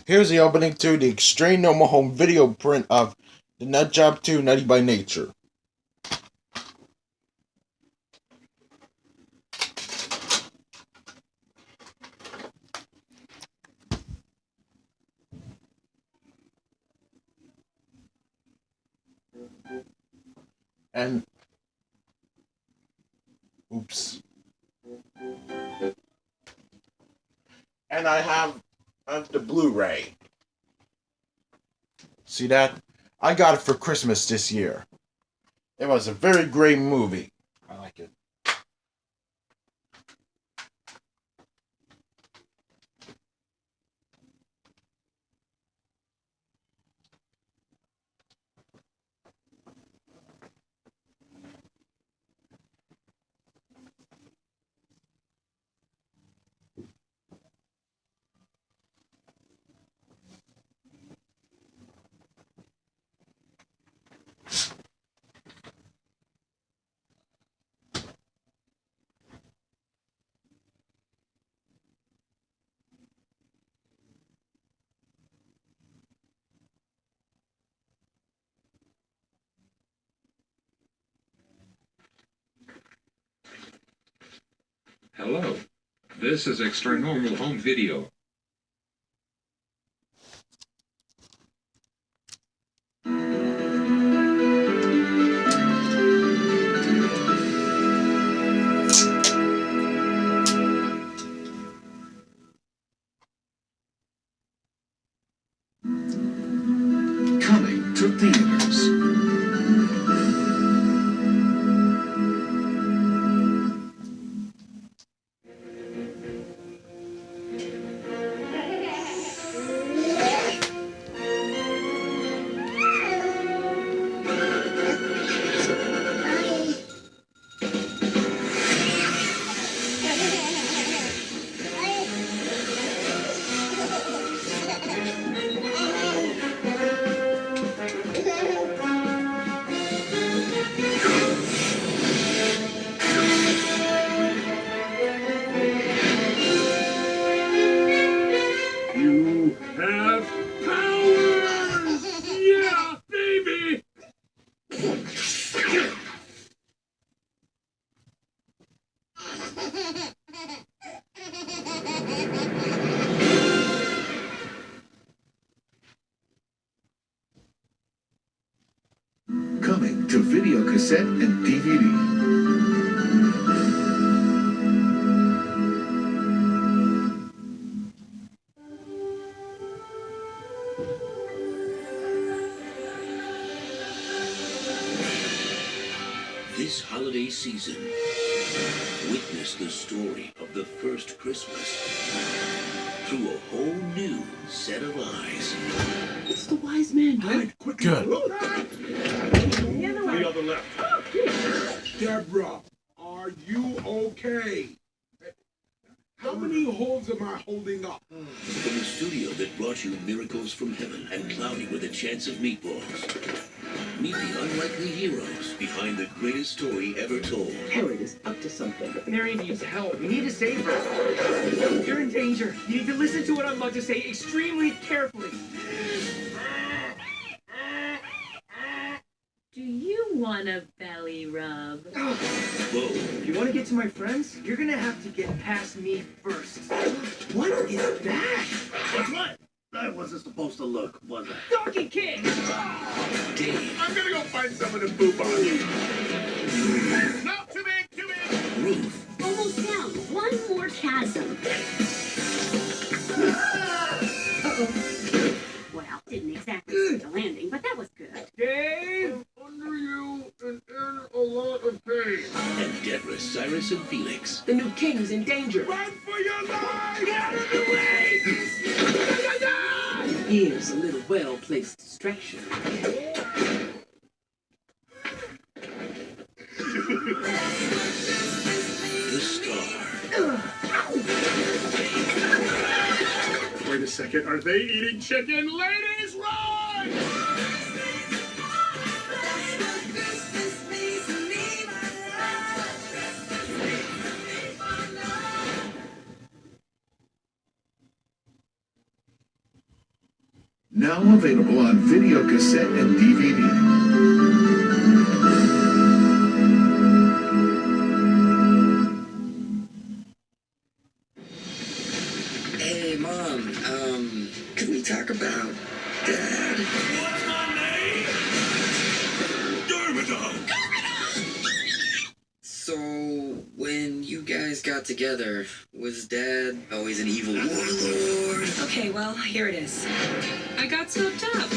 Here's the opening to the Xtranormal home video print of the Nut Job 2 Nutty by Nature. And oops. And I have the Blu-ray. See that? I got it for Christmas this year. It was a very great movie. I like it. Hello, this is Xtranormal Home Video. Coming to theaters. You have powers! Yeah, baby! Coming to video cassette and DVD. This holiday season, witness the story of the first Christmas through a whole new set of eyes. It's the wise man, Dad. Good. The other left. Deborah, are you okay? How many holes am I holding up? From the studio that brought you Miracles from Heaven and Cloudy with a Chance of Meatballs. Meet the unlikely heroes behind the greatest story ever told. Herod is up to something. Mary needs help. We need to save her. You're in danger. You need to listen to what I'm about to say extremely carefully. Do you want a belly rub? Whoa, If you want to get to my friends, you're gonna have to get past me first. What is that? what? That wasn't supposed to look, was it? Donkey King! Dave, I'm gonna go find someone to poop on you. No, too big, too big. Ruth, Almost down. One more chasm. Uh-oh. Well, didn't exactly stick a landing, but that was good. Dave! Under you and in a lot of pain. and Deborah, Cyrus, and Felix. The new king's in danger. Run for your life! Get out of the way! Here's a little well-placed distraction. The star. Wait a second, are they eating chicken? Ladies, run! Now available on video cassette and DVD. Hey, Mom, can we talk about Dad? What's my name? Garmadon! So, when you guys got together, was Dad always an evil warlord? Okay, well, here it is. I got swept up.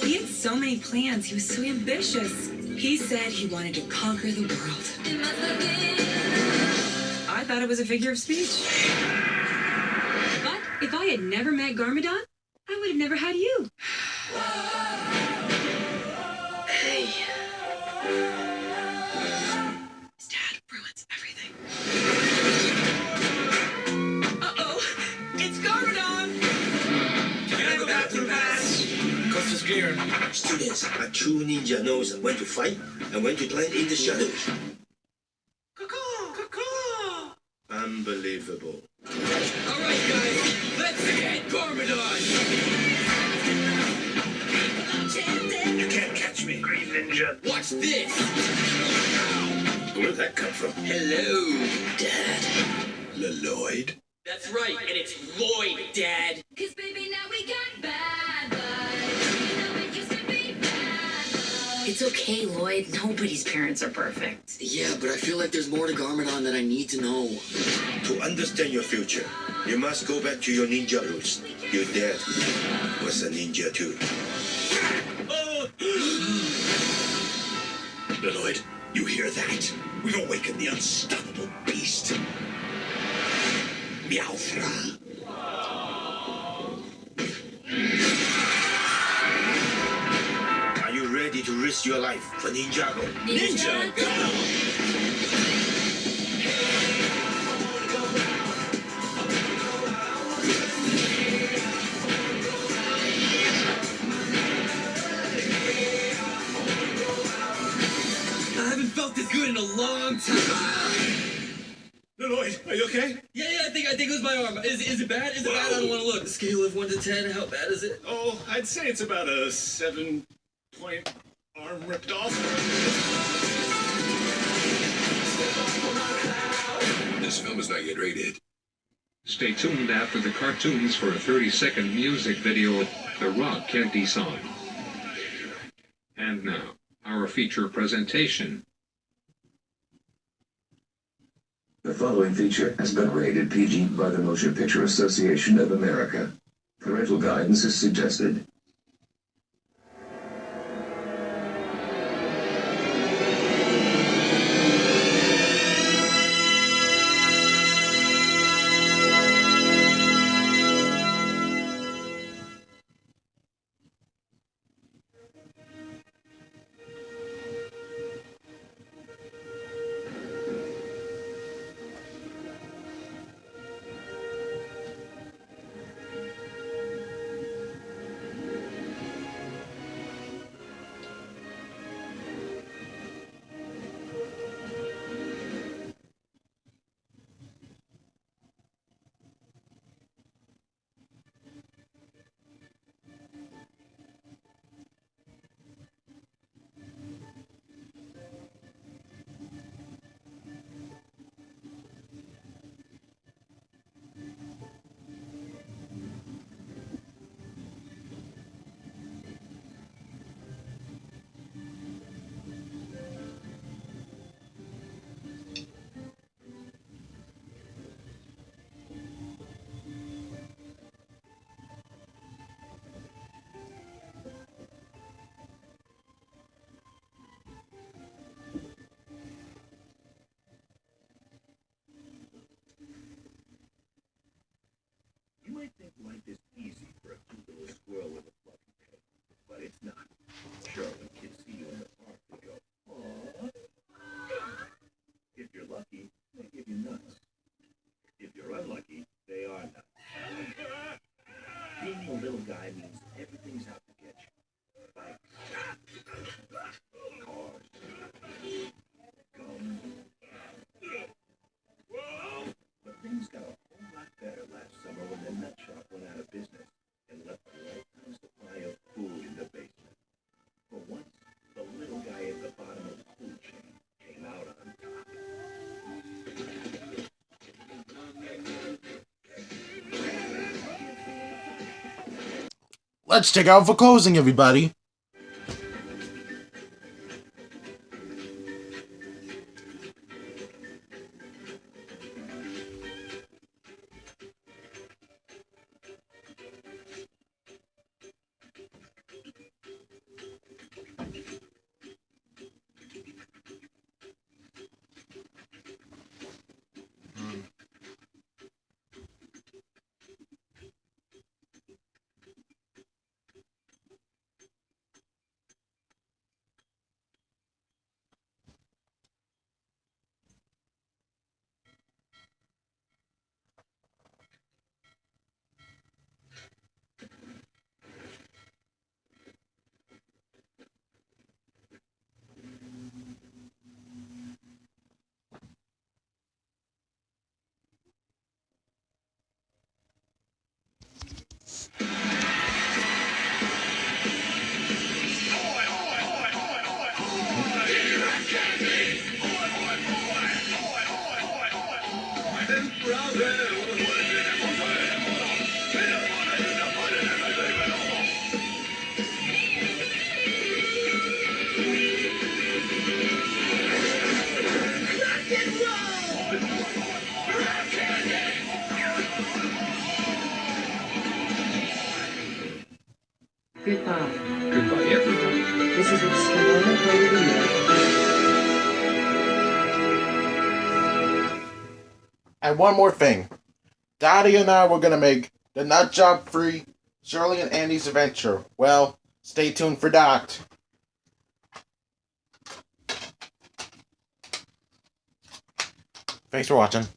He had so many plans. He was so ambitious. He said he wanted to conquer the world. I thought it was a figure of speech. But if I had never met Garmadon, I would have never had you. Hey. His dad ruins everything. Uh-oh, it's Garmadon! Can I go bathroom pass? Cost us gear. Students, a true ninja knows when to fight and when to blend in the shadows. Unbelievable. Alright, guys, let's get Garmadon! You can't catch me. Green ninja. Watch this! Where'd that come from? Hello, Dad. Lloyd? That's right, and it's Lloyd, Dad! Cause baby, now we got bad vibes. You know it used to be bad vibes. It's okay, Lloyd. Nobody's parents are perfect. Yeah, but I feel like there's more to Garmadon that I need to know. To understand your future, you must go back to your ninja roots. Your dad was a ninja too. Lloyd, you hear that? We've awakened the unstoppable beast. Meowthra. Are you ready to risk your life for Ninjago? Ninja go! I haven't felt this good in a long time. Lloyd, are you okay? Yeah, I think it was my arm. Is it bad? Is it bad? I don't want to look. Scale of 1 to 10, how bad is it? Oh, I'd say it's about a 7-point arm ripped off. This film is not yet rated. Stay tuned after the cartoons for a 30-second music video of the Rock Candy song. And now, our feature presentation. The following feature has been rated PG by the Motion Picture Association of America. Parental guidance is suggested. You might think life is easy for a cute little squirrel with a fluffy tail, but it's not. Sure, when kids see you in the park, they go, "Aww." If you're lucky, they give you nuts. If you're unlucky, they are nuts. Being a little guy means everything's out to get you. Bikes, cars, gum. But things got a whole lot better last summer when the nut shop went out of business and left the lifetime's Let's take out for closing, everybody. Goodbye. Goodbye, everyone. This is Xtranormal Radio. And one more thing. Dottie and I were going to make the Nut Job free Shirley and Andy's Adventure. Well, stay tuned for that. Thanks for watching.